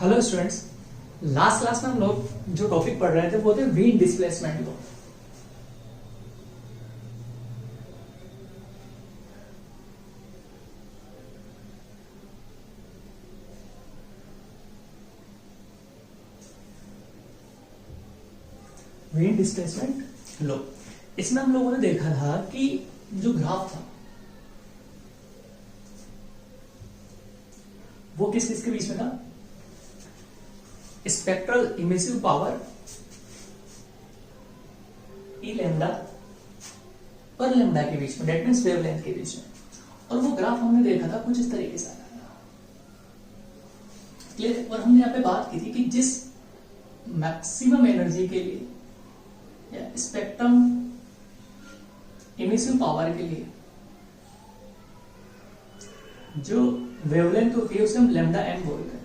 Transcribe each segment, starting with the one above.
Hello students, last class में हम लोग जो टॉपिक पढ़ रहे थे वो थे wind displacement law. Wind displacement law, इसमें हम लोगों ने देखा था कि जो ग्राफ था वो किस किस के बीच में था। स्पेक्ट्रल इमिसिव पावर ई लैम्डा और लैम्डा के बीच में, डेट मींस वेवलेंथ के बीच में। और वो ग्राफ हमने देखा था कुछ इस तरीके से आया था, क्लियर। और हमने यहाँ पे बात की थी कि जिस मैक्सिमम एनर्जी के लिए या स्पेक्ट्रम इमिसिव पावर के लिए जो वेवलेंथ होती है उसे हम लैम्डा एम बोलते हैं।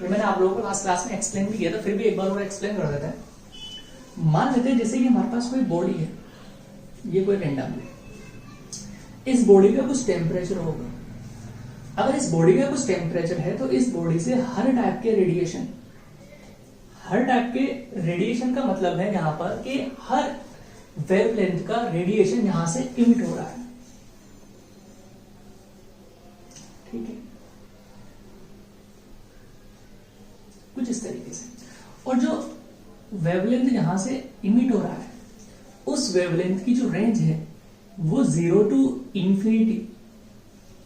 ये मैंने आप लोगों को लास्ट क्लास में एक्सप्लेन भी किया था, फिर भी एक बार और एक्सप्लेन कर देते हैं। मान लेते हैं जैसे कि हमारे पास कोई बॉडी है, ये कोई रैंडम है, इस बॉडी का कुछ टेम्परेचर होगा। अगर इस बॉडी का कुछ टेम्परेचर है तो इस बॉडी से हर टाइप के रेडिएशन का मतलब है यहां पर कि हर वेवलेंथ का रेडिएशन यहां से इमिट हो रहा है, ठीक है, कुछ इस तरीके से। और जो वेवलेंथ यहां से इमिट हो रहा है उस वेवलेंथ की जो रेंज है वो 0 टू इंफिनिटी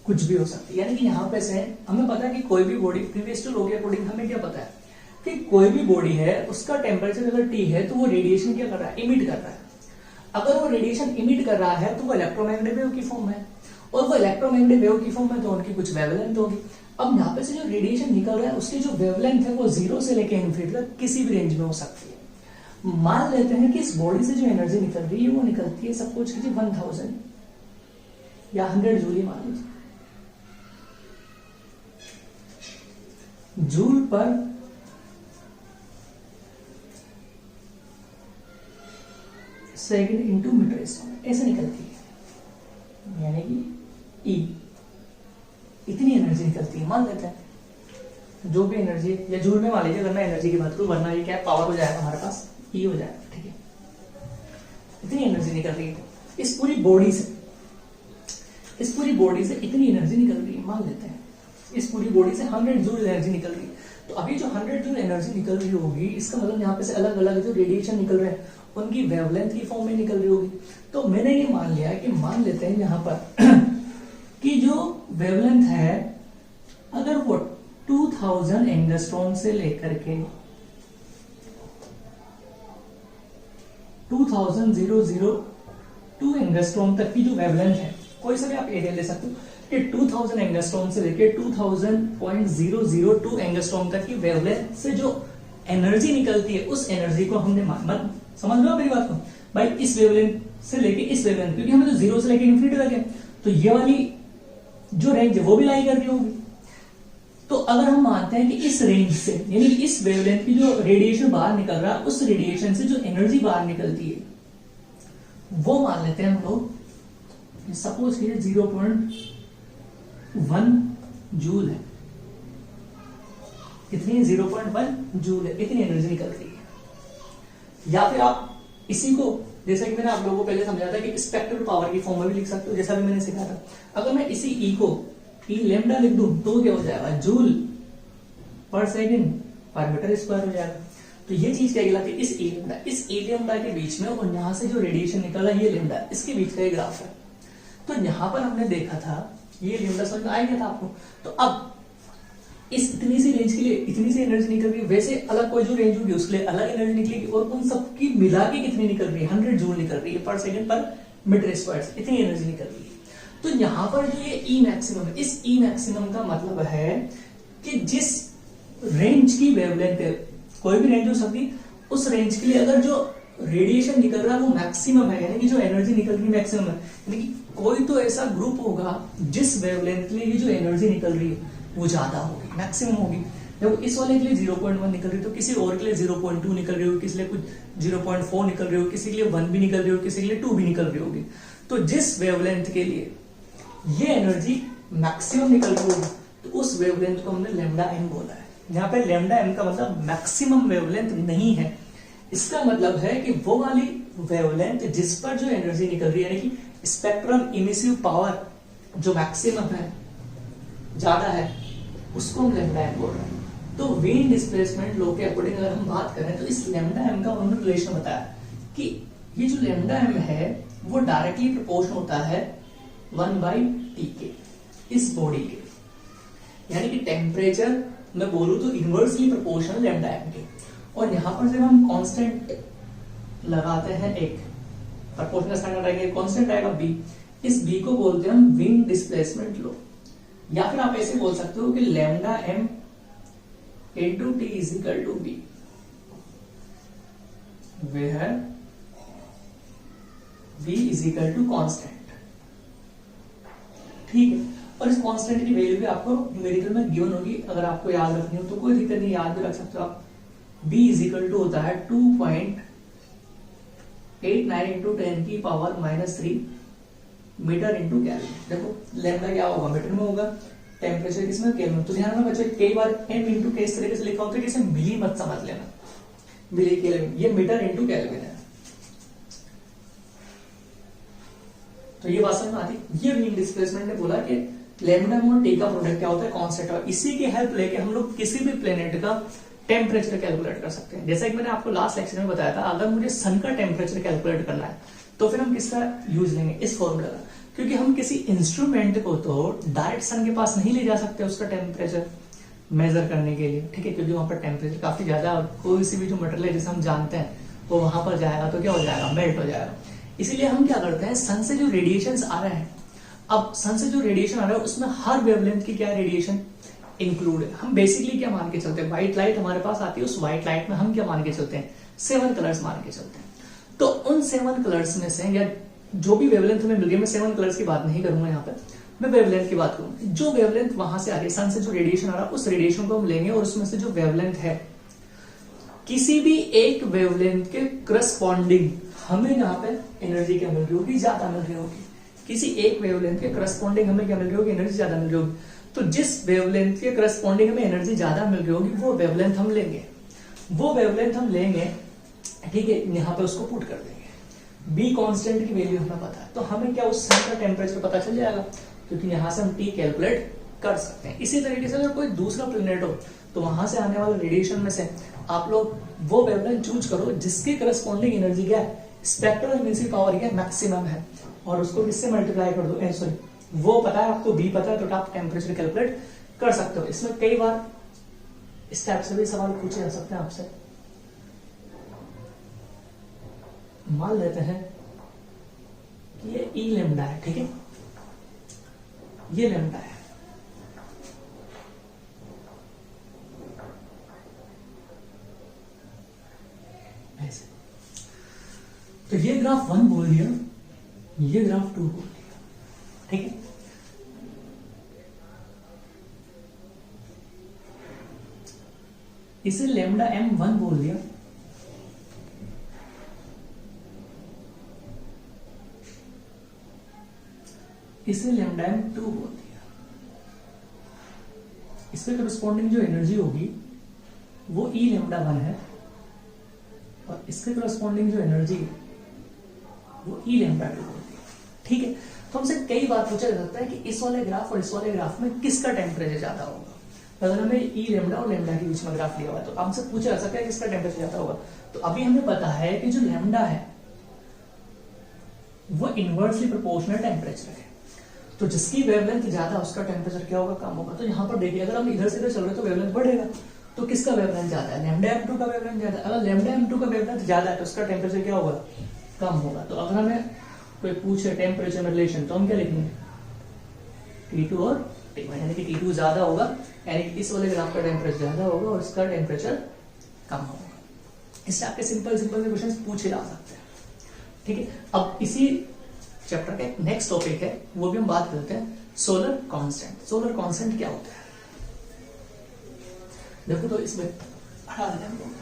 कुछ भी हो सकती है। यानी कि यहां पे से हमें पता है कि कोई भी बॉडी, प्रीवियस टू लॉ के अकॉर्डिंग हमें क्या पता है कि कोई भी बॉडी है उसका टेम्परेचर अगर T है तो वो रेडिएशन क्या कर रहा है, इमिट कर रहा है। अगर वो रेडिएशन इमिट कर रहा है तो वो इलेक्ट्रोमैग्नेटिक वेव की फॉर्म है, और वो इलेक्ट्रोमैग्नेटिक वेव की फॉर्म में तो उनकी कुछ वेवलेंथ होगी। अब यहाँ पे से जो रेडिएशन निकल रहा है उसकी जो वेवलेंथ है वो 0 से लेकर इन्फिनिटी तक किसी भी रेंज में हो सकती है। मान लेते हैं कि इस बॉडी से जो एनर्जी निकल रही है वो निकलती है, सब कुछ कीजिए 1000 या 100 जूल, मान लीजिए जूल पर सेकंड इंटू मीटर स्क्वायर ऐसे निकलती है, यानी कि ई इतनी एनर्जी निकलती है। मान लेते हैं जो भी एनर्जी, या जूल में मान लीजिए अगर मैं एनर्जी की बात करूं, वरना ये क्या पावर हो जाएगा हमारे पास, ई हो जाएगा, ठीक है। इतनी एनर्जी निकल रही है इस पूरी बॉडी से इतनी एनर्जी निकल रही है। मान लेते हैं इस पूरी बॉडी से 100 जूल एनर्जी निकल रही है। तो अभी जो 100 जूल एनर्जी निकल रही होगी इसका मतलब यहाँ पे से अलग अलग जो रेडिएशन निकल रहे हैं उनकी वेवलेंथ की फॉर्म में निकल रही होगी। तो मैंने ये मान लिया है कि मान लेते हैं यहाँ पर कि जो वेवलेंथ है अगर वो 2000 एंगस्ट्रॉम से लेकर के 2002 एंगस्ट्रॉम तक की जो वेवलेंथ है, कोई सा भी आप एरिया ले सकते हो, कि 2000 एंगस्ट्रॉम से लेकर 2000.002 एंगस्ट्रॉम तक की वेवलेंथ से जो एनर्जी निकलती है उस एनर्जी को हमने समझ लो मेरी बात को भाई, इस वेवलेंथ से लेके इस वेवलेंथ, क्योंकि हमें तो 0 से लेके इन्फिनिटी तक है तो ये वाली जो रेंज है वो भी लाई कर रही होगी। तो अगर हम मानते हैं कि इस रेंज से, यानी कि इस वेवलेंथ की जो रेडिएशन बाहर निकल रहा है उस रेडिएशन से जो एनर्जी बाहर निकलती है वो मान लेते हैं हम लोग, सपोज कीजिए 0.1 जूल है, कितनी 0.1 जूल है, इतनी एनर्जी निकल रही है। या फिर आप इसी को, जैसा कि मैंने आप लोगों को पहले समझा था कि स्पेक्ट्रल पावर की फॉर्म में भी लिख सकते हो, जैसा भी मैंने सिखाया था। अगर मैं इसी ई को ई लैम्डा लिख दूं तो क्या हो जाएगा, जूल पर सेकंड पर मीटर स्क्वायर हो जाएगा। तो ये चीज क्या कहलाती है, इस ई लैम्डा के बीच में और यहां से जो रेडिएशन निकला ये लैम्डा, इसके बीच का ग्राफ है। तो यहां पर हमने देखा था ये लैम्डा समझ में आ गया था आपको। तो अब इस इतनी सी रेंज के लिए इतनी सी एनर्जी निकल रही है, वैसे अलग कोई जो रेंज होगी उसके लिए अलग एनर्जी निकलेगी, और उन सबकी मिला के कितनी निकल रही है, 100 जूल निकल रही है पर सेकंड पर मीटर स्क्वायर, इतनी एनर्जी निकल रही है। तो यहां पर जो ये ई मैक्सिमम है, इस ई मैक्सिमम का मतलब है कि जिस रेंज की वेवलेंथ है, कोई भी रेंज हो सकती, उस रेंज के लिए अगर जो रेडिएशन निकल रहा है वो मैक्सिमम है, यानी कि जो एनर्जी निकल रही है मैक्सिमम है, यानी कि कोई तो ऐसा ग्रुप होगा जिस वेवलेंथ के लिए ये जो एनर्जी निकल रही है वो ज्यादा होगी, मैक्सिमम होगी। जब इस वाले के लिए 0.1 निकल रही है तो किसी और के लिए 0.2 निकल रही होगी, किसी लिए कुछ 0.4 निकल रही होगी, किसी के लिए 1 भी निकल रही होगी, किसी के लिए 2 भी निकल रही होगी। तो जिस वेवलेंथ के लिए ये एनर्जी मैक्सिमम निकल रही होगी तो उस वेवलेंथ को हमने लैम्डा एम बोला है। यहाँ पे लैम्डा एम का मतलब मैक्सिमम वेवलेंथ नहीं है। इसका मतलब है कि वो वाली वेवलेंथ जिस पर जो एनर्जी निकल रही है, यानी कि स्पेक्ट्रम इमिसिव पावर जो मैक्सिमम है, ज्यादा है, उसको हम लैम्डा एम बोल रहे हैं। तो वेन डिस्प्लेसमेंट लॉ के अकॉर्डिंग अगर हम बात करें तो इस लैम्डा एम का उन्होंने रिलेशन बताया कि ये जो लैम्डा एम है वो डायरेक्टली प्रोपोर्शन होता है 1/T के, इस बॉडी के, यानी कि टेम्परेचर मैं बोलूं तो इनवर्सली प्रोपोर्शनल लैम्डा एम के। और यहां पर जब हम कांस्टेंट लगाते हैं, एक प्रोपोर्शनल स्टैंडर्ड आएगा, कांस्टेंट आएगा बी, इस बी को बोलते हैं हम विंड डिस्प्लेसमेंट लॉ। या फिर आप ऐसे बोल सकते हो कि lambda M into T is equal to B, where v is equal to constant. ठीक है, और इस कांस्टेंट की वैल्यू भी आपको न्यूमेरिकल में गिवन होगी, अगर आपको याद रखनी हो तो कोई दिक्कत नहीं, याद भी रख सकते हो आप। b इज इक्वल टू होता है 2.89 इंटू 10 की पावर -3 मीटर इंटू केल्विन। देखो लैम्डा क्या होगा, मीटर में होगा, टेम्परेचर किसमें, केल्विन। तो ध्यान रखना बच्चे, कई बार m इंटू के इस तरीके से लिखा होता है, जैसे मिली मत समझ लेना, मिली केल्विन, ये मीटर इंटू केल्विन है। तो ये बात समझ में आती। ये विंड डिस्प्लेसमेंट ने बोला कि लैम्डा और टी का प्रोडक्ट क्या होता है, कांस्टेंट, और इसी की हेल्प लेके हम लोग किसी भी प्लेनेट का टेम्परेचर कैलकुलेट कर सकते हैं। जैसा कि मैंने आपको लास्ट लेक्चर में बताया था, अगर मुझे सन का टेम्परेचर कैलकुलेट करना है तो फिर हम किसका यूज लेंगे, इस फॉर्मूला का, क्योंकि हम किसी इंस्ट्रूमेंट को तो डायरेक्ट सन के पास नहीं ले जा सकते उसका टेम्परेचर मेजर करने के लिए, ठीक है, क्योंकि वहां पर टेम्परेचर काफी ज्यादा है और कोई सी भी जो मटेरियल है जिसे हम जानते हैं वो वहां पर जाएगा तो क्या हो जाएगा, मेल्ट हो जाएगा। इसीलिए हम क्या करते हैं, सन से जो रेडिएशन आ रहे हैं, अब सन से जो रेडिएशन आ रहा है उसमें हर वेवलेंथ की क्या रेडिएशन इंक्लूड है। हम बेसिकली क्या मान के चलते हैं, व्हाइट लाइट हमारे पास आती है, उस व्हाइट लाइट में हम क्या मान के चलते हैं, 7 कलर्स मान के चलते हैं। तो उन 7 कलर्स में से, या जो भी वेवलेंथ हमें मिल रही है, मैं 7 कलर्स की बात नहीं करूंगा यहाँ पे, मैं वेवलेंथ की बात करूंगा। जो वेवलेंथ वहां से आ रही है, सन से जो रेडिएशन आ रहा है, उस रेडिएशन को हम लेंगे और उसमें से जो वेवलेंथ है, किसी भी एक वेवलेंथ के करस्पॉन्डिंग हमें यहाँ पे एनर्जी क्या मिल रही होगी, ज्यादा मिल रही होगी। किसी एक वेवलेंथ के करस्पॉन्डिंग हमें क्या मिल रही होगी, एनर्जी ज्यादा मिल रही होगी। तो जिस वेवलेंथ के करस्पॉन्डिंग हमें एनर्जी ज्यादा मिल रही होगी वो वेवलेंथ हम लेंगे, वो वेवलेंथ हम लेंगे, ठीक है, यहाँ पे उसको पुट कर देंगे। बी कांस्टेंट की वैल्यू हमें पता है, तो हमें क्या उस सन का टेम्परेचर पता चल जाएगा, क्योंकि यहाँ से हम टी कैलकुलेट कर सकते हैं। इसी तरीके से अगर कोई दूसरा प्लेनेट हो तो वहां से आने वाले रेडिएशन में से आप लोग वो वेवलेंथ चूज करो जिसके करस्पॉन्डिंग एनर्जी क्या है, स्पेक्ट्रल इमिसिव पावर क्या मैक्सिमम है, और उसको किससे मल्टीप्लाई कर दो, सॉरी वो पता है आपको, बी पता है, तो आप टेम्परेचर कैलकुलेट कर सकते हो। इसमें कई बार इस टाइप से भी सवाल पूछे जा सकते हैं आपसे। मान लेते हैं कि ये ई लैम्डा है, ठीक है, ये लैम्डा है, ऐसे। तो ये ग्राफ 1 बोल दिया, ये ग्राफ 2 बोल दिया, ठीक है। इसे लैम्डा m1 बोल दिया, इसे लैम्डा m2 बोल दिया। इसके करस्पॉन्डिंग जो एनर्जी होगी वो ई लैम्डा 1 है, और इसके करस्पॉन्डिंग जो एनर्जी वो ई लैम्डा 2 होती है, ठीक है। तो हमसे कई बार पूछा जा सकता है कि इस वाले ग्राफ और इस वाले ग्राफ में किसका टेम्परेचर ज्यादा होगा। अगर हमें ई लैम्डा और लैम्डा के बीच में ग्राफ लिया हुआ है तो हमसे पूछा जा सकता है किसका टेम्परेचर ज्यादा होगा। तो अभी हमें पता है कि जो लैम्डा है वो इनवर्सली प्रोपोर्शनल टेम्परेचर है, तो जिसकी वेवलेंथ ज्यादा उसका टेम्परेचर क्या होगा, कम होगा। तो यहाँ पर देखिए, अगर हम इधर से इधर चल रहे हैं तो वेवलेंथ बढ़ेगा, तो किसका वेवलेंथ ज्यादा है, लैम्डा m2 का वेवलेंथ ज्यादा है। अगर लैम्डा m2 का वेवलेंथ ज्यादा है तो उसका टेम्परेचर क्या होगा, कम होगा। तो अगर हमें कोई पूछे टेम्परेचर में रिलेशन, तो हम क्या लिखेंगे, T2 और T1, यानी कि T2 ज्यादा होगा, यानी कि इस वाले ग्राफ का टेम्परेचर ज्यादा होगा और इसका टेम्परेचर कम होगा। इस टाइप के सिंपल सिंपल से क्वेश्चन पूछे जा सकते हैं, ठीक है। अब इसी चैप्टर का एक नेक्स्ट टॉपिक है, वो भी हम बात करते हैं सोलर कांस्टेंट। सोलर कांस्टेंट क्या होता है, देखो तो इसमें हटा देते हैं।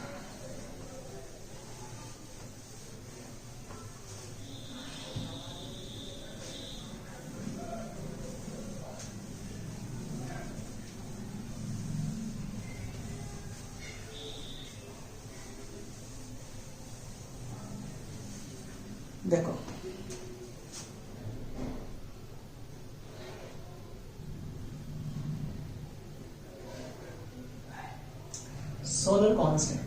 देखो सोलर कांस्टेंट,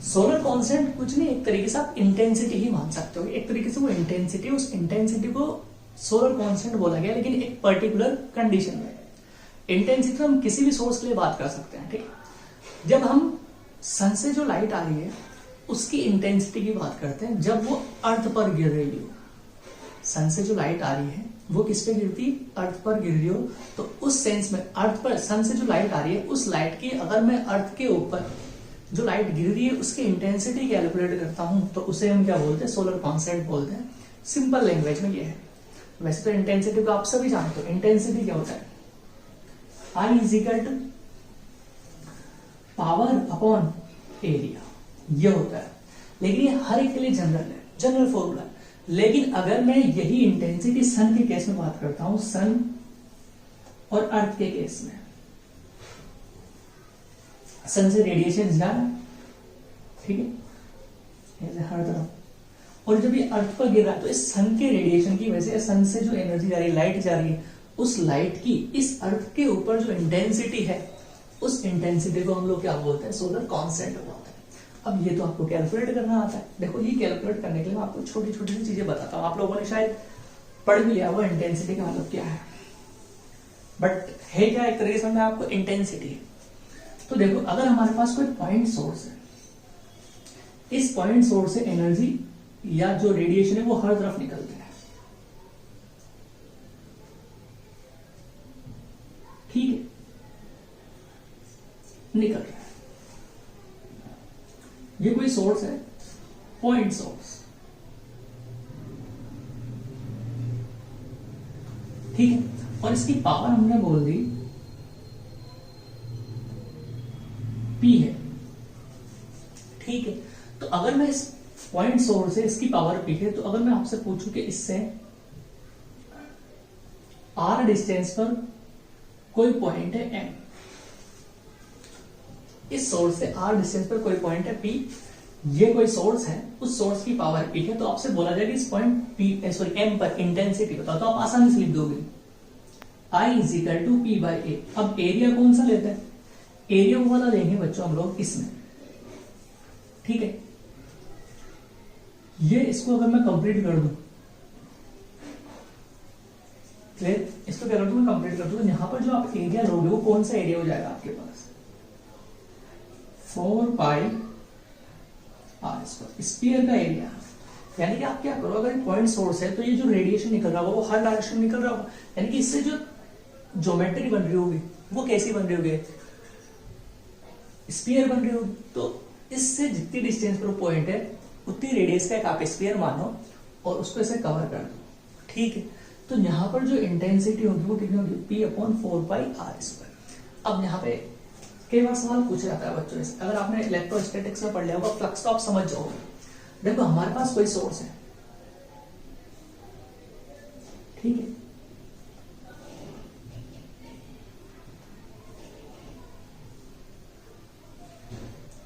सोलर कांस्टेंट कुछ नहीं, एक तरीके से आप इंटेंसिटी ही मान सकते हो, एक तरीके से वो इंटेंसिटी, उस इंटेंसिटी को सोलर कांस्टेंट बोला गया, लेकिन एक पर्टिकुलर कंडीशन में। इंटेंसिटी तो हम किसी भी सोर्स के लिए बात कर सकते हैं, ठीक है। जब हम सन से जो लाइट आ रही है उसकी इंटेंसिटी की बात करते हैं, जब वो अर्थ पर गिर रही हो। सन से जो लाइट आ रही है वो किस पे गिरती, अर्थ पर गिर रही हो, तो उस सेंस में अर्थ पर सन से जो लाइट आ रही है उस लाइट की अगर मैं अर्थ के ऊपर जो लाइट गिर रही है उसकी इंटेंसिटी कैलकुलेट करता हूं तो उसे हम क्या बोलते हैं, सोलर कांस्टेंट बोलते हैं। सिंपल लैंग्वेज में ये है। वैसे तो इंटेंसिटी को आप सभी जानते हो, इंटेंसिटी क्या होता है, I is equal to power upon area, ये होता है। लेकिन ये हर एक के लिए जनरल है, जनरल फॉर्मूला है। लेकिन अगर मैं यही इंटेंसिटी सन के केस में बात करता हूं, सन और अर्थ के केस में, सन से रेडिएशन ज्यादा, ठीक है, हर तरफ, और जब ये अर्थ पर गिर रहा है तो इस सन के रेडिएशन की वजह से, सन से जो एनर्जी जा रही है, लाइट जा रही है, उस लाइट की इस अर्थ के ऊपर जो इंटेंसिटी है, उस इंटेंसिटी को हम लोग क्या बोलते हैं, सोलर कांस्टेंट बोलते हैं। अब ये तो आपको कैलकुलेट करना आता है। देखो ये कैलकुलेट करने के लिए मैं आपको छोटी छोटी सी चीजें बताता हूँ। आप लोगों ने शायद पढ़ भी लिया हुआ इंटेंसिटी का मतलब क्या है, बट है क्या, एक तरीके से मैं आपको इंटेंसिटी। तो देखो अगर हमारे पास कोई पॉइंट सोर्स है, इस पॉइंट सोर्स से एनर्जी या जो रेडिएशन है वो हर तरफ निकलते हैं, ठीक है, निकल रहा है। ये कोई सोर्स है, पॉइंट सोर्स, ठीक है, और इसकी पावर हमने बोल दी P है, ठीक है। तो अगर मैं इस पॉइंट सोर्स से, इसकी पावर P है, तो अगर मैं आपसे पूछूं कि इससे R डिस्टेंस पर कोई पॉइंट है M, इस सोर्स से R डिस्टेंस पर कोई पॉइंट है P, ये कोई सोर्स है, उस सोर्स की पावर P है, तो आपसे बोला जाएगा इस पॉइंट M पर इंटेंसिटी बताओ, तो आप आसानी से लिख दोगे I is equal to P by A. अब एरिया कौन सा लेते हैं, एरिया वाला लेंगे बच्चों हम लोग इसमें, ठीक है। ये इसको अगर मैं कंप्लीट कर दूं, क्लियर, इसको क्या कर दूं, मैं कंप्लीट कर दूं, यहां पर जो आप एरिया लोगे वो कौन सा एरिया हो जाएगा आपके पास, 4 पाई आर स्क्वायर, स्फीयर का एरिया। यानी कि आप क्या करो, अगर पॉइंट सोर्स है तो ये जो रेडिएशन निकल रहा होगा वो हर डायरेक्शन में निकल रहा होगा, यानी कि इससे जो ज्योमेट्री बन रही होगी वो कैसी बन रही होगी, स्फीयर बन रही होगी। तो इससे जितनी डिस्टेंस पर पॉइंट है उतनी रेडियस का एक आप स्फीयर मानो और उसको ऐसे कवर कर दो, ठीक है। तो यहां पर जो इंटेंसिटी होगी वो कितनी होगी, P upon 4 pi R square. अब यहाँ पे कई बार सवाल पूछा जाता है बच्चों से, अगर आपने इलेक्ट्रोस्टैटिक्स में पढ़ लिया होगा, फ्लक्स तो आप समझ जाओगे। देखो हमारे पास कोई सोर्स है, ठीक है,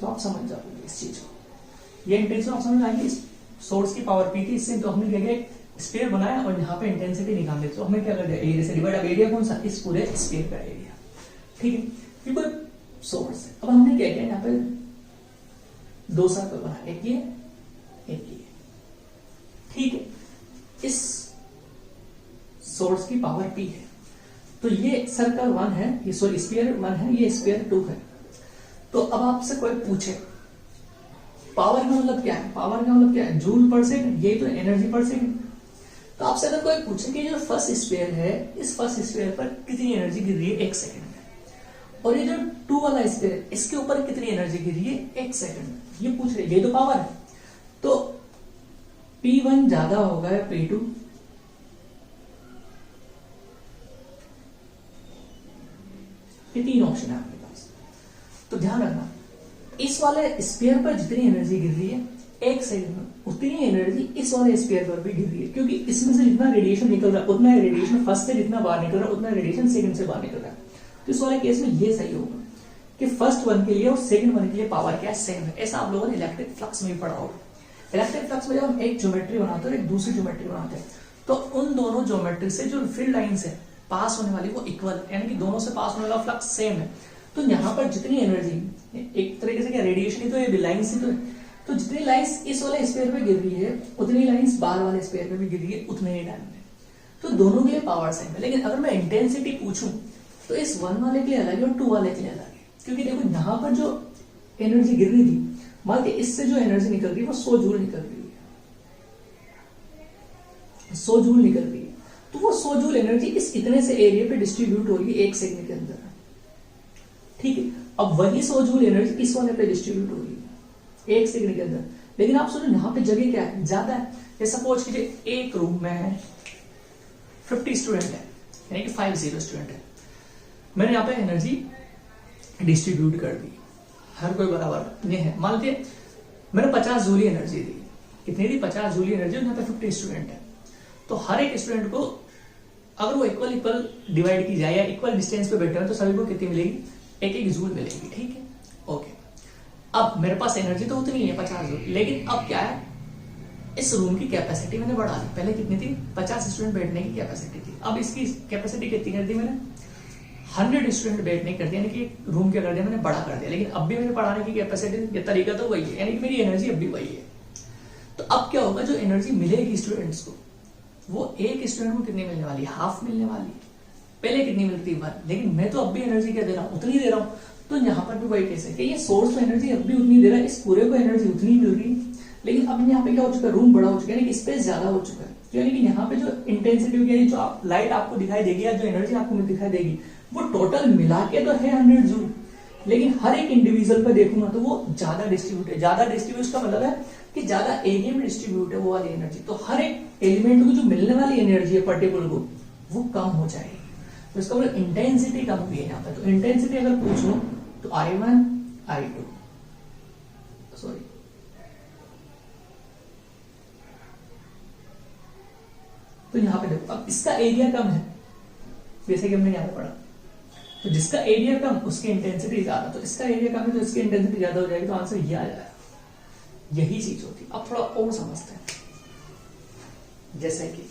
तो आप समझ जाओगे इस चीज को, ये इंटेंसिटी आप समझ आएंगे। इस सोर्स की पावर P थी, इससे तो हमने क्या किया, स्फीयर बनाया और यहाँ पे इंटेंसिटी निकालनी, तो हमें क्या कर दिया, एरिया से डिवाइड। अब एरिया कौन सा, इस पूरे स्फीयर का एरिया, ठीक है। ये कोई सोर्स है। अब हमने क्या किया, यहाँ पे 2 सर्कल बना, एक ये, एक ये, ठीक है। इस सोर्स की पावर P है, तो ये सर्कल 1 है, ये सॉरी स्फीयर 1 है, ये स्फीयर 2 है। तो अब आपसे कोई पूछे पावर का मतलब क्या है, पावर का मतलब क्या है, जूल पर सेकंड, ये तो एनर्जी पर सेकंड। तो आपसे अगर कोई पूछे कि जो फर्स्ट स्फीयर है, इस फर्स्ट स्फीयर पर कितनी एनर्जी गिर रही है 1 सेकंड में, और ये जो 2 वाला स्फीयर है इसके ऊपर कितनी एनर्जी गिर रही है 1 सेकंड में, ये पूछ रहे, ये तो पावर है। तो P1 ज्यादा होगा या P2, ये 3 ऑप्शन है आपके पास। तो ध्यान रखना, इस वाले स्फीयर पर जितनी एनर्जी गिर रही है 1 सेकंड में, उतनी एनर्जी इस वाले स्फीयर पर भी गिर रही है, क्योंकि इसमें से जितना रेडिएशन निकल रहा है उतना रेडिएशन फर्स्ट से जितना बाहर निकल रहा है उतना रेडिएशन सेकंड से बाहर निकल रहा है। तो इस वाले केस में ये सही होगा कि फर्स्ट वन के लिए और सेकंड वन के लिए पावर क्या है, सेम है। ऐसा आप लोगों ने इलेक्ट्रिक फ्लक्स में भी पढ़ा होगा। इलेक्ट्रिक फ्लक्स में जब हम एक ज्योमेट्री बनाते हैं और एक दूसरी ज्योमेट्री बनाते हैं तो उन दोनों ज्योमेट्री से जो फील्ड लाइंस है पास होने वाली वो इक्वल, यानी कि दोनों से पास होने वाला फ्लक्स सेम है। तो यहाँ पर जितनी एनर्जी एक तरीके से क्या रेडिएशन ही तो है, लाइंस ही तो है, तो जितनी लाइंस इस वाले स्फीयर पे गिर रही है उतनी लाइंस बाहर वाले स्फीयर पे भी गिर रही है उतने ही टाइम में। तो दोनों के लिए पावर सेम है, लेकिन अगर मैं इंटेंसिटी पूछूं तो इस 1 वाले के लिए अलग है और 2 वाले के लिए अलग है। क्योंकि देखो यहाँ पर जो एनर्जी गिर रही थी, मान लीजिए इससे जो एनर्जी निकल रही है वो 100 जूल निकल रही है, 100 जूल निकल रही है। तो वो 100 जूल एनर्जी इस इतने से एरिया पे डिस्ट्रीब्यूट हो रही है 1 सेकंड के अंदर, ठीक है। अब वही 100 जूल एनर्जी इस वाले पे डिस्ट्रीब्यूट हो रही है 1 सेकंड के अंदर, लेकिन आप सोचो यहाँ पे जगह क्या है, ज्यादा है। ये सपोज कीजिए एक रूम में 50 स्टूडेंट है, यानी कि 50 स्टूडेंट है, मैंने यहाँ पे एनर्जी डिस्ट्रीब्यूट कर दी, हर कोई बराबर नहीं है। मान लीजिए मैंने 50 जूल एनर्जी दी, कितनी दी 50 जूल एनर्जी, यहाँ पे 50 स्टूडेंट है, तो हर एक स्टूडेंट को अगर वो इक्वल डिवाइड की जाए या इक्वल डिस्टेंस पे बैठे हैं तो सभी को कितनी मिलेगी, 1-1 जूल मिलेगी, ठीक है, ओके। अब मेरे पास एनर्जी तो उतनी है 50 जूल, लेकिन अब क्या है, इस रूम की कैपेसिटी मैंने बढ़ा दी। पहले कितनी थी, 50 स्टूडेंट बैठने की कैपेसिटी थी, अब इसकी कैपेसिटी कितनी कर दी मैंने, 100 स्टूडेंट बैठने कर दिया, यानी कि रूम क्या कर दिया मैंने, बड़ा कर दिया। लेकिन अब भी मेरे पढ़ाने की कैपेसिटी, ये तरीका तो वही है, यानी कि मेरी एनर्जी अब भी वही है। तो अब क्या होगा, जो एनर्जी मिलेगी स्टूडेंट्स को वो एक स्टूडेंट को कितनी मिलने वाली है, हाफ मिलने वाली है। पहले कितनी मिलती है 1, लेकिन मैं तो अब भी एनर्जी क्या दे रहा हूँ, उतनी दे रहा हूँ। तो यहाँ पर भी वही केस है कि ये सोर्स में एनर्जी अब भी उतनी दे रहा है, इस पूरे को एनर्जी उतनी मिल रही है, लेकिन अब यहाँ पे क्या हो चुका है, रूम बड़ा हो चुका है, यानी कि स्पेस ज्यादा हो चुका है। तो यानी कि यहाँ पे जो इंटेंसिटी यानी जो लाइट आपको दिखाई देगी या जो एनर्जी आपको दिखाई देगी वो टोटल मिला के तो है 100 जूल, लेकिन हर एक इंडिविजुअल पे देखूंगा तो वो ज्यादा डिस्ट्रीब्यूट है। ज्यादा डिस्ट्रीब्यूट का मतलब है कि ज्यादा एरिया में डिस्ट्रीब्यूट है वो वाली एनर्जी, तो हर एक एलिमेंट को जो मिलने वाली एनर्जी है पर्टिकुलर को वो कम हो जाएगी। तो इसका मतलब इंटेंसिटी कम हुई है यहाँ पे। तो इंटेंसिटी अगर पूछूं तो I1 I2 सॉरी तो यहाँ पे देखो, अब इसका एरिया कम है जैसे कि हमने यहाँ पे पढ़ा, तो जिसका एरिया कम उसकी इंटेंसिटी ज्यादा, तो इसका एरिया कम है तो इसकी इंटेंसिटी ज्यादा हो जाएगी, तो आंसर ये आ जाएगा। यही चीज होती है। अब थोड़ा और समझते हैं, जैसे कि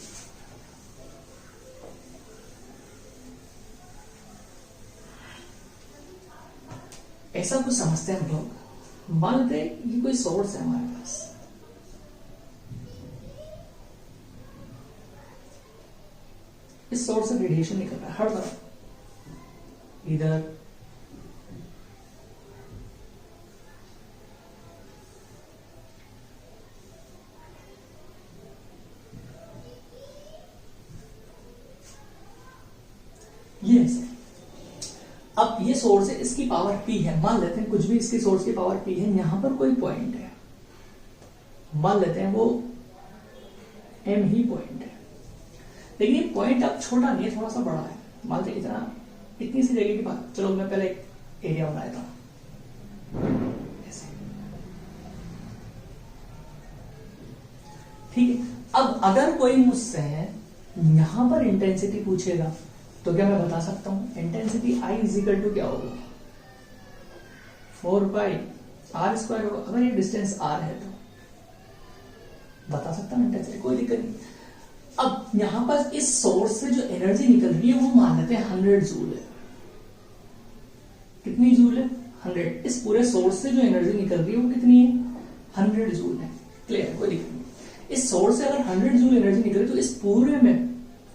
ऐसा कुछ समझते हैं हम लोग, मान लेते हैं ये कोई सोर्स है हमारे पास, इस सोर्स से रेडिएशन निकल रहा है हर तरफ, इधर ये ऐसे। अब ये सोर्स है, इसकी पावर P है, मान लेते हैं कुछ भी इसकी सोर्स की पावर P है, यहां पर कोई पॉइंट है, मान लेते हैं वो M ही पॉइंट है, लेकिन ये पॉइंट अब छोटा नहीं है, थोड़ा सा बड़ा है, मान लेते इतनी सी जगह की बात। चलो मैं पहले एक एरिया बना देता हूं ऐसे, ठीक है। अब अगर कोई मुझसे यहां पर इंटेंसिटी पूछेगा तो क्या मैं बता सकता हूं, इंटेंसिटी I इजिकल टू क्या होगा, 4πr² होगा। अगर ये डिस्टेंस r है तो बता सकता हूं इंटेंसिटी, कोई दिक्कत नहीं। अब यहां पर इस सोर्स से जो एनर्जी निकल रही है वो मान लेते हैं 100 जूल है। कितनी जूल है, 100। इस पूरे सोर्स से जो एनर्जी निकल रही है वो कितनी है, 100 जूल है। क्लियर है, कोई दिक्कत नहीं। इस सोर्स से अगर 100 जूल एनर्जी निकल रही तो इस पूरे में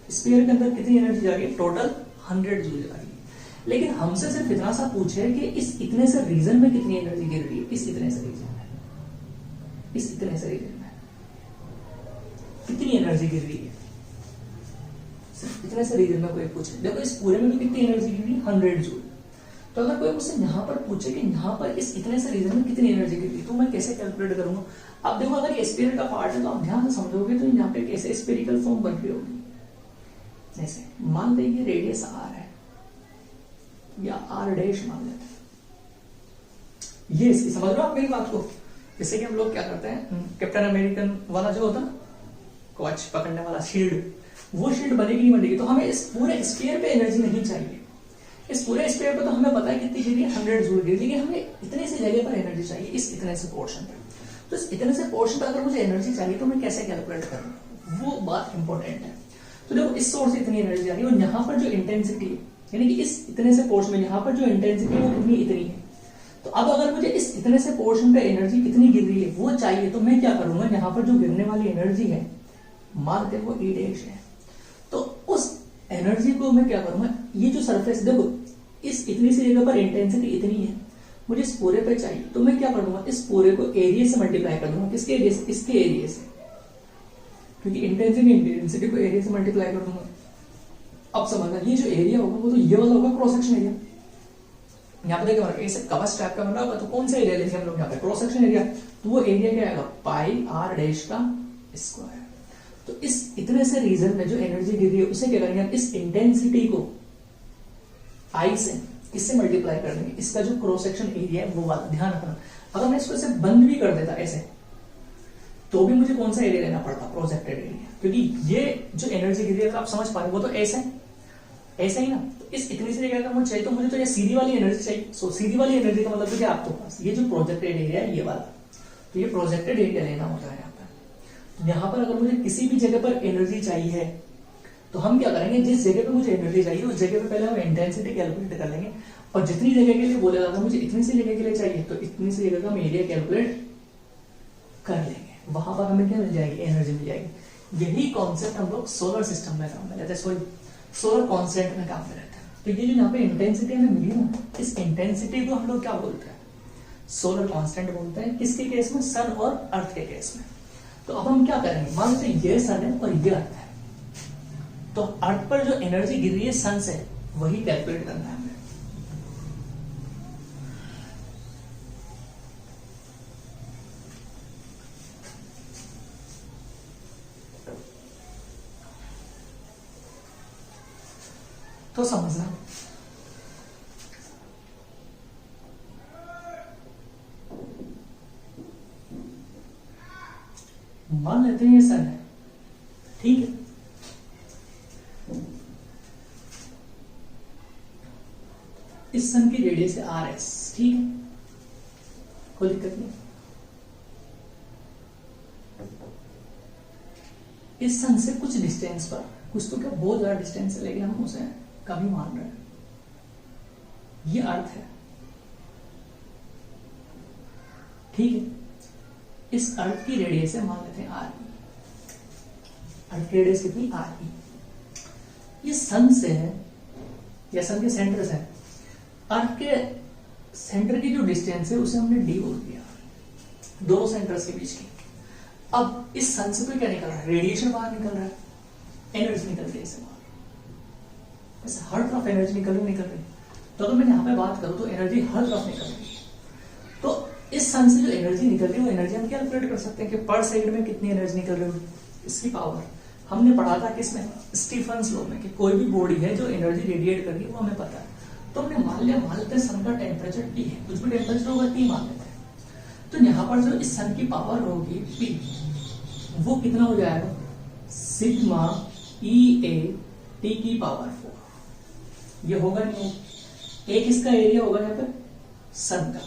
स्फीयर के अंदर कितनी एनर्जी जाएगी, टोटल 100 जूल जाएगी। लेकिन हमसे सिर्फ इतना सा पूछे कि इस इतने से रीजन में कितनी एनर्जी गिर रही है, इस इतने से रीजन में, इस इतने से रीजन में कितनी एनर्जी गिर रही है, सिर्फ इतने से रीजन में कोई पूछे। देखो इस पूरे में भी कितनी एनर्जी गिर रही है, 100 जूल। तो अगर कोई मुझसे यहां पर पूछे कि यहां पर इस इतने से रीजन में कितनी एनर्जी गिर रही है, तो मैं कैसे कैलकुलेट करूंगा। अब देखो अगर ये स्फीयर का पार्ट है तो आप ध्यान से समझोगे तो यहाँ पे कैसे स्फेरिकल फॉर्म बन रही होगी। जैसे मान लेंगे रेडियस r है या r डैश मान लेते हैं, ये इसकी समझ लो आप मेरी बात को। जैसे कि हम लोग क्या करते हैं, कैप्टन अमेरिकन वाला जो होता है कवच पकड़ने वाला शील्ड, वो शील्ड बनेगी नहीं बनेगी, तो हमें इस पूरे स्फीयर पे एनर्जी नहीं चाहिए। इस पूरे स्फीयर पे तो हमें पता है कितनी गिरी है, 100 जूल गिरी, लेकिन हमें इतने से जगह पर एनर्जी चाहिए, इस इतने से पोर्शन पे। तो इस इतने से पोर्शन पे अगर मुझे एनर्जी चाहिए तो मैं कैसे कैलकुलेट करूँ, वो बात इंपॉर्टेंट है। तो देखो इस सोर्स से इतनी एनर्जी आ रही है और यहाँ पर जो इंटेंसिटी है, यानी कि इस इतने से पोर्शन में यहाँ पर जो इंटेंसिटी है वो कितनी इतनी है। तो अब अगर मुझे इस इतने से पोर्शन पे एनर्जी कितनी गिर रही है वो चाहिए, तो मैं क्या करूंगा, यहाँ पर जो गिरने वाली एनर्जी है मान लेते वो ई डैश है, तो उस एनर्जी को मैं क्या करूंगा, ये जो सरफेस देखो इस इतनी सी जगह पर इंटेंसिटी इतनी है, मुझे इस पूरे पे चाहिए, तो मैं क्या करूंगा, इस पूरे को एरिया से मल्टीप्लाई कर दूंगा। किसके एरिया से, इसके एरिया से, क्योंकि इंटेंसिटी को एरिया से मल्टीप्लाई कर दूंगा। अब समझना, ये जो एरिया होगा वो तो ये वाला होगा क्रॉस सेक्शन एरिया। यहाँ पे देखिए ऐसे कवच टाइप का बना होगा, तो कौन सा एरिया लेंगे हम लोग यहाँ पे, क्रॉस सेक्शन एरिया। तो वो एरिया क्या आएगा, पाई आर डैश का स्क्वायर। तो इस इतने से रीजन में जो एनर्जी गिर रही है उसे क्या करेंगे, इस इंटेंसिटी को आई से इससे मल्टीप्लाई कर देंगे, इसका जो क्रॉस सेक्शन एरिया है वो वाला। ध्यान रखना, अगर मैं इसको ऐसे बंद भी कर देता ऐसे, तो भी मुझे कौन सा एरिया लेना पड़ता, प्रोजेक्टेड एरिया, क्योंकि ये जो एनर्जी गिर रही है आप समझ पा रहे वो तो ऐसे ऐसे ही ना। तो इस इतनी सी जगह का मुझे चाहिए, तो मुझे तो ये सीधी वाली एनर्जी चाहिए। सो सीधी वाली एनर्जी का मतलब क्या आपके पास, ये जो प्रोजेक्टेड एरिया है ये वाला, तो ये प्रोजेक्टेड एरिया लेना होता है यहाँ पर। यहाँ पर अगर मुझे किसी भी जगह पर एनर्जी चाहिए तो हम क्या करेंगे, जिस जगह पे मुझे एनर्जी चाहिए उस जगह पे पहले हम इंटेंसिटी कैलकुलेट कर लेंगे, और जितनी जगह के लिए बोला जाता है मुझे इतनी सी जगह के लिए चाहिए, तो इतनी सी जगह का हम एरिया कैलकुलेट कर लेंगे, वहां पर हमें क्या मिल जाएगी, एनर्जी मिल जाएगी। यही कॉन्सेप्ट हम लोग सोलर सिस्टम में काम में लेते हैं, सॉरी सोलर कॉन्स्टेंट में काम में रहते हैं। तो ये जो यहाँ पे इंटेंसिटी हमें मिली ना, इस इंटेंसिटी को हम लोग क्या बोलते हैं, सोलर कांस्टेंट बोलते हैं। किसके केस में, सन और अर्थ के केस में। तो अब हम क्या करेंगे, मान लो ये सन है और ये अर्थ है, तो अर्थ पर जो एनर्जी गिर रही है सन से, वही कैलकुलेट करना है हमें। तो समझना, मान लेते हैं ये सन है, ठीक है। इस सन की रेडियस है आर एस, ठीक है, कोई दिक्कत नहीं। इस सन से कुछ डिस्टेंस पर, कुछ तो क्या बहुत ज्यादा डिस्टेंस है, लेकिन हम उसे कभी मान रहे हैं, ये अर्थ है, ठीक है। इस अर्थ की रेडियस है मान लेते हैं आर ई, अर्थ की रेडियस कितनी, आर ई। ये सन से है या सन के सेंटर से है, अर्थ के सेंटर की जो डिस्टेंस है उसे हमने डी बोल दिया, दोनों सेंटर्स के बीच की। अब इस सन से तो क्या निकल रहा है, रेडिएशन बाहर निकल रहा है, एनर्जी निकल रही है इससे बाहर, ऐसे हर तरफ एनर्जी निकल रही है। तो अगर मैं यहाँ पे बात करूं तो एनर्जी हर तरफ निकल रही है। तो इस सन से जो एनर्जी निकल रही है वो एनर्जी हम कैलकुलेट कर सकते हैं कि पर सेकंड में कितनी एनर्जी निकल रही है, इसकी पावर। हमने पढ़ा था किसमें, स्टीफन्स लॉ में, कि कोई भी बॉडी है जो एनर्जी रेडिएट कर रही है वो हमें पता है। तो हमने मान लेते हैं सन का टेम्परेचर टी है, कुछ भी टेम्परेचर होगा टी मान लेते हैं। तो यहाँ पर जो इस सन की पावर होगी पी, वो कितना हो जाएगा, सिग्मा ई ए टी की पावर 4। ये होगा नहीं, एक इसका एरिया होगा यहाँ पे सन का,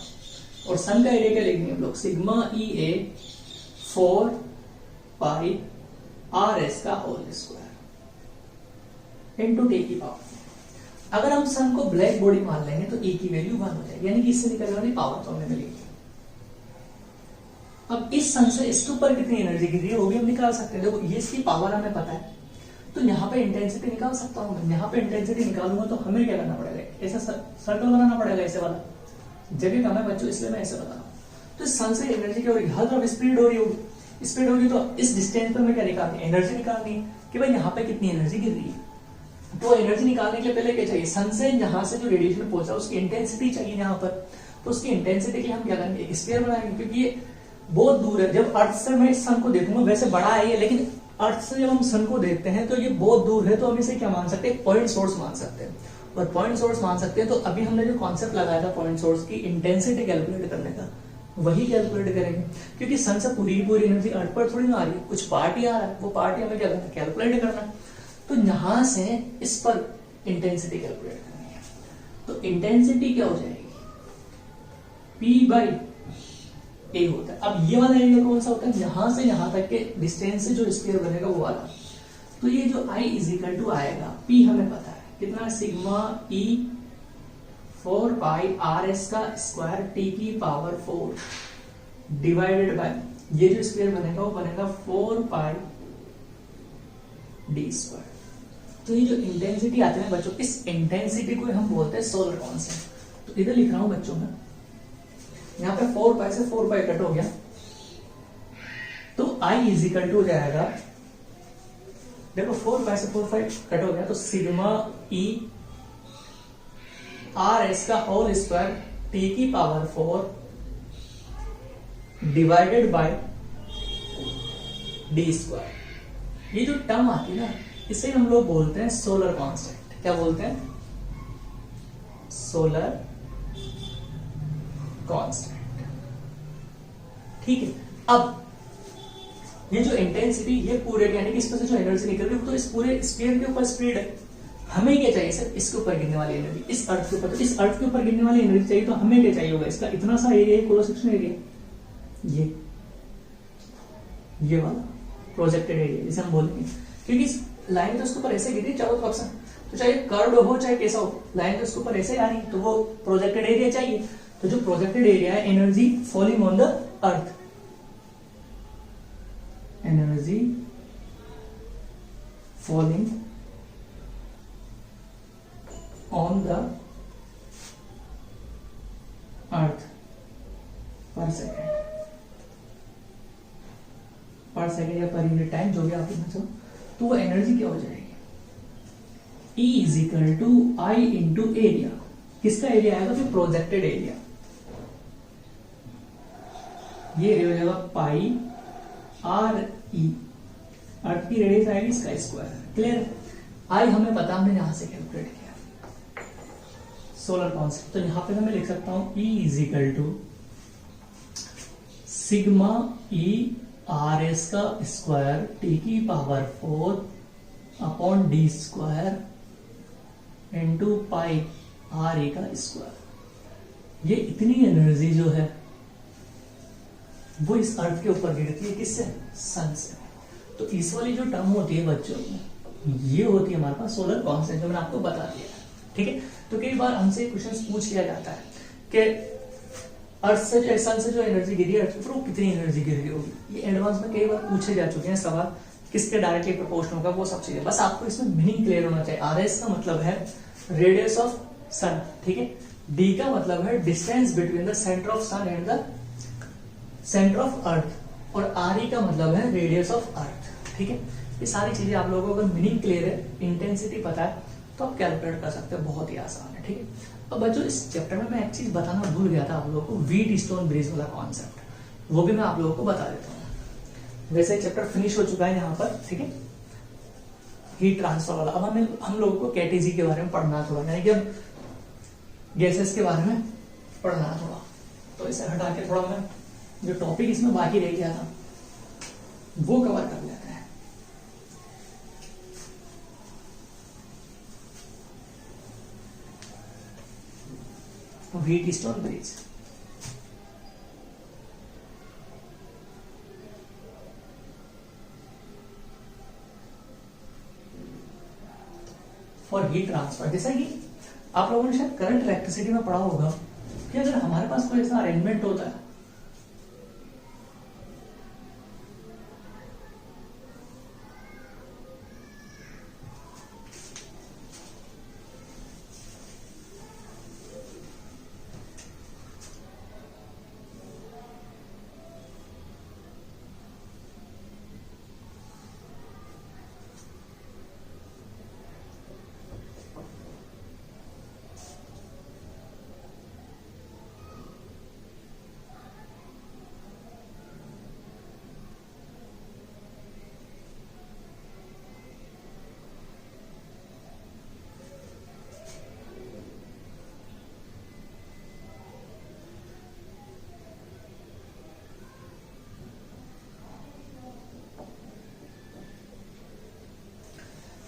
और सन का एरिया क्या लेंगे हम लोग, sigma E A 4 pi are S का होल स्क्वायर इनटू टी की पावर। अगर हम सन को ब्लैक बॉडी मान लेंगे तो ए की वैल्यू 1 हो जाएगी, यानी कि इससे निकलने वाली पावर तो हमें मिलेगी। अब इस सन से इसके ऊपर कितनी एनर्जी गिर रही है वो भी हम निकाल सकते हैं। देखो ये इसकी पावर हमें पता है, तो यहाँ पे इंटेंसिटी निकाल सकता हूँ। यहाँ पे इंटेंसिटी निकालूंगा तो हमें क्या करना पड़ेगा, ऐसा सर्कल बनाना पड़ेगा ऐसे वाला, जगह कम है बच्चों इसलिए मैं ऐसे बता रहा हूँ। तो इस सन से एनर्जी क्या हो रही है, हर तरफ स्पीड हो रही होगी, स्पीड होगी तो इस डिस्टेंस पर मैं क्या निकालनी है, एनर्जी निकालनी है कि भाई यहाँ पे कितनी एनर्जी गिर रही है। तो एनर्जी निकालने के लिए पहले क्या चाहिए, सन से यहाँ से जो रेडिएशन पहुंचा उसकी इंटेंसिटी चाहिए यहाँ पर। तो उसकी इंटेंसिटी के लिए हम क्या करेंगे, एक स्फीयर बनाएंगे, क्योंकि ये बहुत दूर है। जब अर्थ से मैं इस सन को देखूंगा, वैसे बड़ा है ये, लेकिन अर्थ से जब हम सन को देखते हैं तो ये बहुत दूर है, तो हम इसे क्या मान सकते हैं, पॉइंट सोर्स मान सकते हैं। और पॉइंट सोर्स मान सकते हैं तो अभी हमने जो कॉन्सेप्ट लगाया था पॉइंट सोर्स की इंटेंसिटी कैलकुलेट करने का, वही कैलकुलेट करेंगे। क्योंकि सन से पूरी की पूरी एनर्जी अर्थ पर थोड़ी ना आ रही है, कुछ पार्ट ही आ रहा है, वो पार्ट ही हमें क्या करना है, कैलकुलेट करना है। तो यहां से इस पर इंटेंसिटी कैलकुलेट करनी है। तो इंटेंसिटी क्या हो जाएगी, P बाई ए होता है। अब ये वाला एरिया कौन सा होता है, यहां से यहां तक के डिस्टेंस से जो स्फीयर बनेगा वो वाला। तो ये जो I इज इक्वल टू आएगा, P हमें पता है कितना, sigma E 4 pi are S का स्क्वायर टी की पावर 4 डिवाइडेड बाय, ये जो स्क्वायर बनेगा वो बनेगा 4 पाई डी स्क्वायर। तो ये जो इंटेंसिटी आती है ना बच्चों, इस इंटेंसिटी को हम बोलते हैं सोलर कांस्टेंट। तो इधर लिख रहा हूं बच्चों में, यहाँ पे 4 पाई से 4 पाई कट हो गया, तो I इज इक्वल टू हो जाएगा, देखो 4 पाई से 4 पाई कट हो गया, तो सिग्मा E आर एस का होल स्क्वायर टी की power 4 divided by D square. ये जो टर्म आती है ना, इसे हम लोग बोलते हैं सोलर कांस्टेंट। क्या बोलते हैं, सोलर कांस्टेंट। ठीक है, अब ये जो इंटेंसिटी, ये पूरे यानी कि इसमें से जो एनर्जी निकल रही है तो इस पूरे स्फीयर के ऊपर स्प्रेड है। हमें क्या चाहिए सर, इसके ऊपर गिरने वाली एनर्जी, इस अर्थ के ऊपर। तो इस अर्थ के ऊपर गिरने वाली एनर्जी चाहिए, तो हमें क्या चाहिए होगा, इसका इतना सा एरिया, क्रॉस सेक्शन एरिया, ये वाला प्रोजेक्टेड एरिया जिसे हम बोलेंगे, क्योंकि इस लाइन तो उसके ऊपर ऐसे गिरी चारों तरफ से, तो चाहे कर्व्ड हो चाहे कैसा हो, लाइन तो उसके ऊपर ऐसे आ रही, तो वो प्रोजेक्टेड एरिया चाहिए। तो जो प्रोजेक्टेड एरिया है, energy falling on the earth, energy falling on the earth पर सेकेंड या पर यूनिट टाइम, जो भी आप लिखना चाहो, तो वो एनर्जी क्या हो जाएगी, E is equal to I into area. किसका एरिया आएगा, फिर प्रोजेक्टेड एरिया, ये एरिया हो जाएगा पाई आर ई, अर्थ की रेडियस आएगी इसका स्क्वायर। क्लियर, आई हमें पता, हमने यहां से कैलकुलेट किया सोलर कांस्टेंट। तो यहां पे मैं लिख सकता हूं E is equal to sigma E R S का स्क्वायर टी की power 4 upon D square into pi R A का स्क्वायर। ये इतनी एनर्जी जो है वो इस अर्थ के ऊपर गिरती है, किससे, सन से। तो इस वाली जो टर्म होती है बच्चों, ये होती है हमारे पास सोलर कांस्टेंट, जो मैंने आपको बता दिया। ठीक है, तो कई बार हमसे क्वेश्चन पूछ लिया जाता है कि अर्थ से जो सन से जो एनर्जी गिरी है अर्थ के ऊपर, वो कितनी एनर्जी गिर रही होगी। ये एडवांस में कई बार पूछे जा चुके हैं सवाल, किसके डायरेक्टली प्रोपोर्शनल होगा, वो सब चीजें। बस आपको इसमें मीनिंग क्लियर होना चाहिए। आरएस का मतलब है रेडियस ऑफ सन, ठीक है। डी का मतलब है distance between the centre of sun and the centre of earth, और आर ई का मतलब है रेडियस ऑफ अर्थ। ठीक है, ये सारी चीजें आप लोगों को अगर मीनिंग क्लियर है, इंटेंसिटी पता है, तो आप कैलकुलेट कर सकते हो, बहुत ही आसान है। ठीक है, अब बच्चों इस चैप्टर में मैं एक चीज बताना भूल गया था आप लोगों को, व्हीट स्टोन ब्रिज वाला कॉन्सेप्ट, वो भी मैं आप लोगों को बता देता हूँ। वैसे चैप्टर फिनिश हो चुका है यहाँ पर, ठीक है, हीट ट्रांसफर वाला। अब हम लोगों को कैटेजी के बारे में पढ़ना थोड़ा, यानी कि अब गैसेस के बारे में पढ़ना थोड़ा। तो इसे हटा के थोड़ा मैं जो टॉपिक इसमें बाकी रह गया था वो कवर कर लेते हैं। Wheat stone bridge, for heat transfer. जैसा कि आप लोगों ने शायद करंट इलेक्ट्रिसिटी में पढ़ा होगा कि अगर हमारे पास कोई ऐसा अरेंजमेंट होता है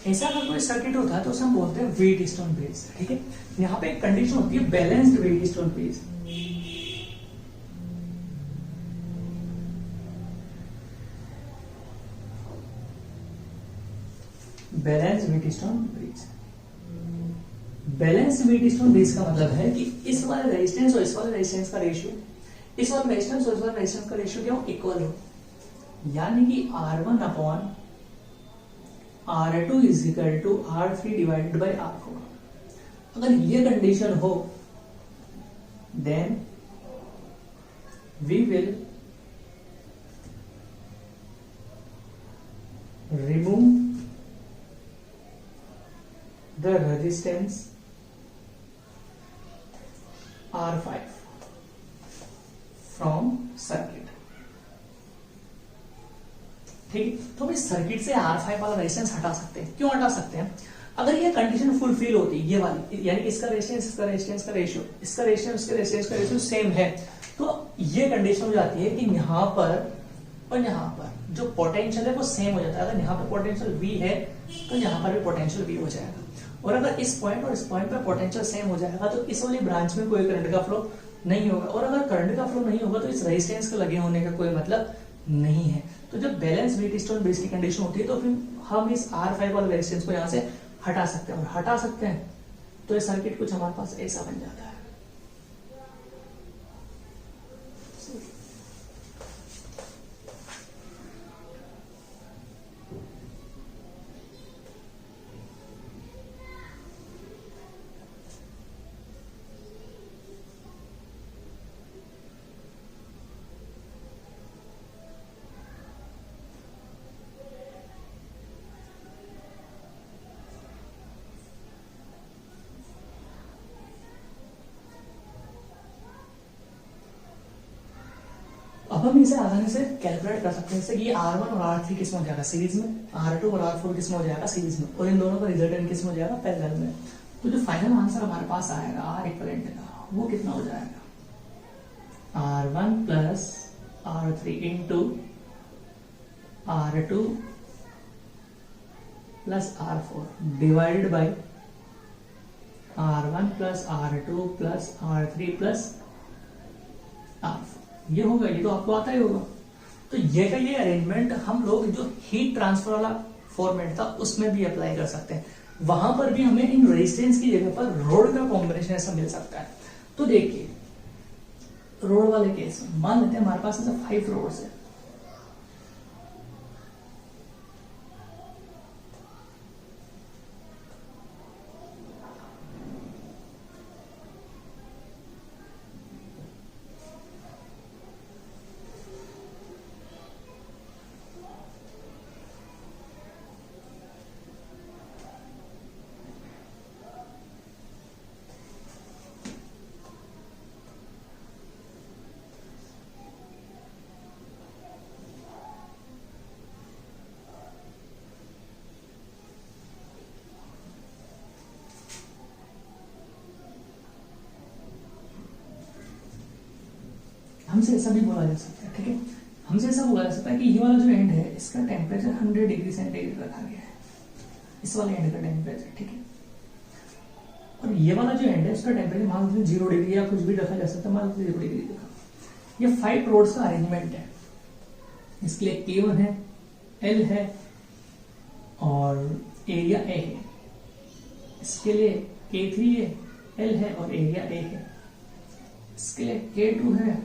ऐसा अगर कोई सर्किट होता है तो उसे हम बोलते हैं व्हीट स्टोन ब्रिज। ठीक है, यहाँ पे एक कंडीशन होती है balanced wheat stone bridge. Balance Wheatstone bridge. Balance Wheatstone bridge का मतलब है कि इस वाले रेजिस्टेंस और इस वाले रेजिस्टेंस का रेशियो, इस वाले रेजिस्टेंस और इस वाले रेजिस्टेंस का रेशियो क्या हो, इक्वल हो, यानी कि R1 upon R2 is equal to R3 divided by R4। अगर ये कंडीशन हो then we will remove the resistance R5 from circuit। ठीक, तो हम इस सर्किट से R5 वाला रेजिस्टेंस हटा सकते हैं। क्यों हटा सकते हैं? अगर ये कंडीशन फुलफिल होती, ये वाली, यानी इसका रेजिस्टेंस इसका रेजिस्टेंस का रेशियो, इसका रेजिस्टेंस उसके रेजिस्टेंस का रेशियो सेम है, तो ये कंडीशन हो जाती है कि यहां पर और यहां पर जो पोटेंशियल है वो सेम हो जाता है। अगर यहाँ पे पोटेंशियल V है तो यहाँ पर भी पोटेंशियल V हो जाएगा। और अगर इस पॉइंट और इस पॉइंट पर पोटेंशियल सेम हो जाएगा तो इस वाली ब्रांच में कोई करंट का फ्लो नहीं होगा। और अगर करंट का फ्लो नहीं होगा तो इस रेजिस्टेंस के लगे होने का कोई मतलब नहीं है। तो जब बैलेंस व्हीटस्टोन ब्रिज की कंडीशन होती है तो फिर हम इस R5 वाले रेजिस्टेंस को यहाँ से हटा सकते हैं, और हटा सकते हैं तो ये सर्किट कुछ हमारे पास ऐसा बन जाता है। अब हम इसे आसानी से कैलकुलेट कर सकते हैं, जैसे कि R1 और R3 किस में हो जाएगा, सीरीज में, R2 और R4 किस में हो जाएगा, सीरीज में, और इन दोनों का रिजल्टेंट किस में हो जाएगा, पैरेलल में। तो जो फाइनल आंसर हमारे पास आएगा R इक्विवेलेंट का, वो कितना हो जाएगा, R1 plus R3 into R2 plus R4 divided by R1 plus R2 plus R3 plus R4। ये होगा, ये तो आपको आता ही होगा। तो ये का ये अरेंजमेंट हम लोग जो हीट ट्रांसफर वाला फॉर्मेट था उसमें भी अप्लाई कर सकते हैं। वहां पर भी हमें इन रेजिस्टेंस की जगह पर रोड का कॉम्बिनेशन ऐसा मिल सकता है। तो देखिए रोड वाले केस में मान लेते हैं हमारे पास ऐसा 5 रोड्स है, हमसे ऐसा भी बोला जा सकता है, ठीक है, हमसे ऐसा बोला जा सकता है कि ये वाला जो एंड है इसका टेम्परेचर 100 डिग्री सेंटीग्रेड रखा गया है, इस वाले एंड का टेम्परेचर, ठीक है, और ये वाला जो एंड है उसका टेम्परेचर मान लीजिए 0 डिग्री या कुछ भी रखा जा सकता है, मान लीजिए 0 डिग्री रखा। ये 5 रोड्स का अरेंजमेंट है, इसके लिए K1 है, L है और एरिया A है, इसके लिए K3 है, L है और एरिया A है, इसके लिए K2 है,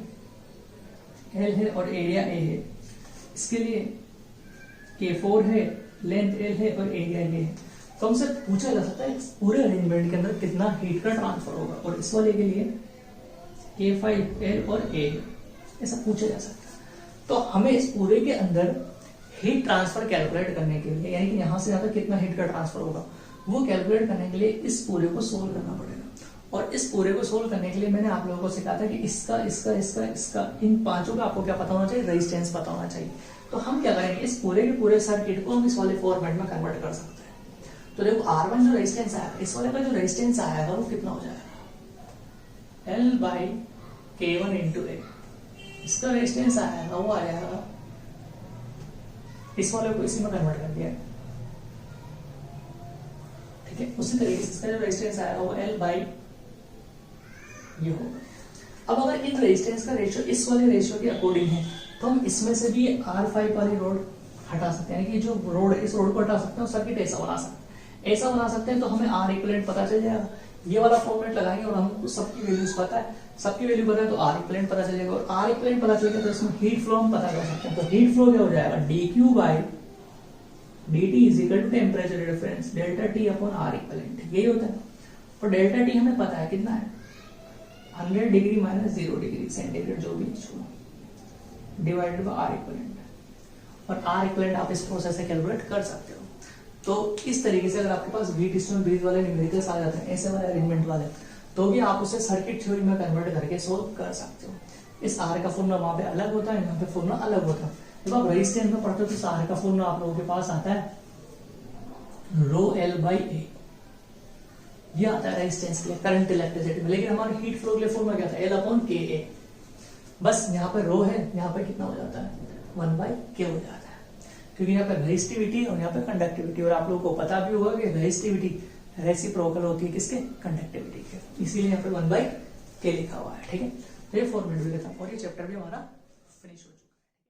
L है और एरिया A है, इसके लिए K4 है, लेंथ L है और एरिया A है। तो हमसे पूछा जा सकता है इस पूरे अरेंजमेंट के अंदर कितना हीट का ट्रांसफर होगा, और इस वाले के लिए K5 L और A है, ऐसा पूछा जा सकता है। तो हमें इस पूरे के अंदर हीट ट्रांसफर कैलकुलेट करने के लिए, यानी कि यहां से यहां तक कितना हीट का ट्रांसफर होगा वो कैलकुलेट करने के लिए इस पूरे को सोल्व करना पड़ेगा। और इस पूरे को सोल्व करने के लिए मैंने आप लोगों को सिखाया था कि इसका इसका इसका इसका इन पांचों का आपको क्या पता होना चाहिए, रेजिस्टेंस पता होना चाहिए। तो हम क्या करेंगे, इस पूरे के पूरे सर्किट को हम इस वाले फॉर्मेट में कन्वर्ट कर सकते हैं। तो देखो R1 जो रेजिस्टेंस आया, इस वाले का जो रेजिस्टेंस आएगा वो कितना हो जाएगा, L by K1 into A। इसका रेजिस्टेंस आएगा वो आएगा, इस वाले को इसी में कन्वर्ट कर दिया, ठीक है। उसी तरीके से इसका जो रेजिस्टेंस आएगा वो L बाई ये होगा। अब अगर इन रेजिस्टेंस का रेशियो इस वाले रेशियो के अकॉर्डिंग है तो हम इसमें से भी R5 वाली रोड हटा सकते हैं, कि जो रोड है इस रोड को हटा सकते हैं, सर्किट ऐसा बना सकते हैं, तो हमें आर इक्विवेलेंट पता चल जाएगा। ये वाला फॉर्मेट लगाएंगे और हमको सबकी वैल्यूज पता है, तो आर इक्विवेलेंट पता चल जाएगा, और आर इक्विवेलेंट पता चल गया तो इसमें हीट फ्लो हम पता कर सकते हैं। तो हीट फ्लो क्या हो जाएगा, dq by dt is equal to temperature difference delta T upon R equivalent, यही होता है। और डेल्टा टी हमें पता है कितना है, 100 डिग्री माइनस 0 डिग्री सेंटीग्रेड, जो भी डिवाइडेड बाय आर इक्विवेलेंट, और आर इक्विवेलेंट आप इस प्रोसेस से कैलकुलेट कर सकते हो। तो इस तरीके से अगर आपके पास बीट स्टोन ब्रिज वाले न्यूमेरिकल्स आ जाते हैं, ऐसे वाले अरेंजमेंट वाले, तो भी आप उसे सर्किट थ्योरी में कन्वर्ट करके सोल्व कर सकते हो। इस आर का फॉर्मूला वहां पे अलग होता है, यहाँ पे फॉर्मूला अलग होता है। जब आप रेजिस्टेंस में पढ़ते हो तो इस आर का फॉर्मूला आप लोगों के पास आता है रो एल बाई ए, ये आता है रेजिस्टेंस के लिए, करंट इलेक्ट्रिसिटी में। लेकिन हमारे हीट फ्लो के लिए फॉर्मूला क्या था, एल अपॉन के ए। बस यहाँ पे रो है, यहाँ पे कितना हो जाता है, 1 बाई के हो जाता है, क्योंकि यहाँ पे रेजिस्टिविटी और यहाँ पे कंडक्टिविटी, और आप लोगों को पता भी होगा कि रेजिस्टिविटी रेसिप्रोकल होती है किसके, कंडक्टिविटी के, इसीलिए यहाँ पे 1 बाई के लिखा हुआ है। ठीक है, तो ये फॉर्मेट भी लिखा और ये चैप्टर भी हमारा फिनिश हो